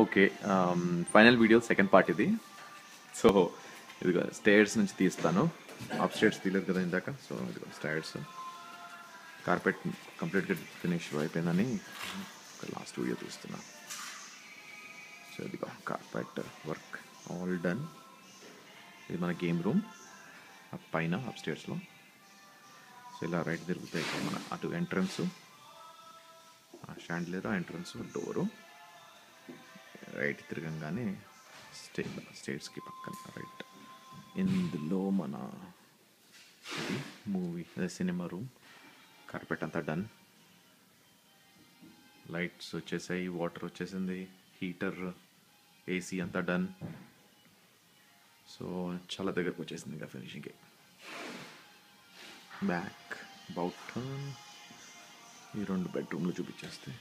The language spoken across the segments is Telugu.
Okay. Final video second part ఇది. సో ఇదిగో స్టేర్స్ నుంచి తీస్తాను. అప్ స్టేర్స్ తీయలేదు కదా ఇందాక. సో ఇదిగో స్టేర్స్, కార్పెట్ కంప్లీట్గా ఫినిష్ అయిపోయిందని లాస్ట్ వీడియో తీస్తున్నా. సో ఇదిగో కార్పెట్ వర్క్ ఆల్ డన్. ఇది మన గేమ్ రూమ్ పైన అప్ స్టేర్స్లో. సో ఇలా రైట్ తిరుగుతాయి మన అటు entrance, chandelier entrance, door right తిరగంగానే స్టేట్స్కి పక్కన రైట్. ఇందులో మన మూవీ సినిమా రూమ్, కార్పెట్ అంతా డన్. లైట్స్ వచ్చేసాయి, వాటర్ వచ్చేసింది, హీటర్, ఏసీ అంతా డన్. సో చాలా దగ్గరకు వచ్చేసింది ఇంకా ఫినిషింగ్కి. బ్యాక్ అబౌట్ టర్న్ ఈ 2 బెడ్రూమ్లు చూపించేస్తే,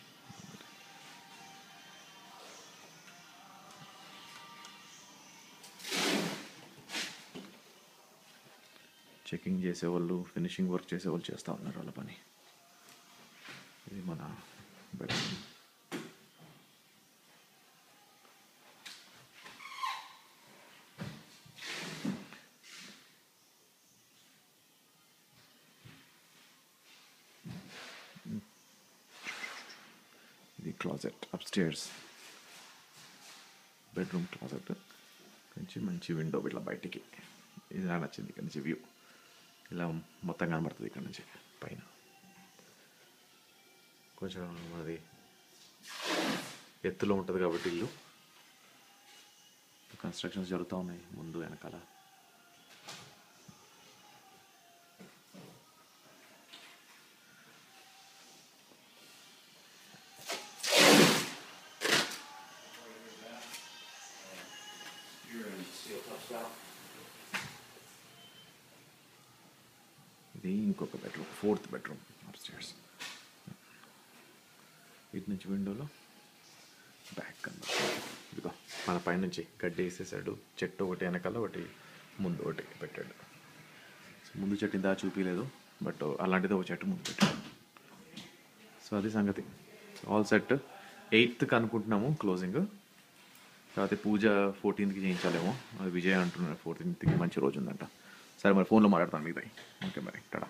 చెకింగ్ చేసేవాళ్ళు, ఫినిషింగ్ వర్క్ చేసేవాళ్ళు చేస్తూ ఉన్నారు వాళ్ళ పని. ఇది మన బెడ్రూమ్. ఇది క్లాజెట్ అప్స్టేర్స్, బెడ్రూమ్ క్లాజెట్ కొంచెం మంచి విండో ఇట్లా బయటికి. ఇది నాకు నచ్చింది. ఇక్కడ నుంచి వ్యూ ఇలా మొత్తం కనబడుతుంది. ఇక్కడ నుంచి పైన కొంచెం అది ఎత్తులో ఉంటుంది కాబట్టి ఇల్లు. కన్స్ట్రక్షన్స్ జరుగుతూ ఉన్నాయి ముందు వెనకాల. ఇది ఇంకొక బెడ్రూమ్, 4th బెడ్రూమ్ అప్స్టేర్స్. ఇటు నుంచి విండోలో బ్యాక్ కనబడుతుంది. ఇదిగో మన పైనుంచి గడ్డి వేసేసాడు. చెట్టు ఒకటి వెనకాల, ఒకటి ముందు ఒకటి పెట్టాడు. ముందు చెట్టు ఇందా చూపించలేదు, బట్ అలాంటిది ఒక చెట్టు ముందు పెట్టాడు. సో అది సంగతి. All set. 8th అనుకుంటున్నాము క్లోజింగ్. తర్వాత పూజ 14th చేయించాలేమో, అది విజయ్ అంటున్నాడు. 14th మంచి రోజు ఉందంట. సరే మరి ఫోన్లో మాట్లాడతాను మీతో. ఓకే మరి టాటా.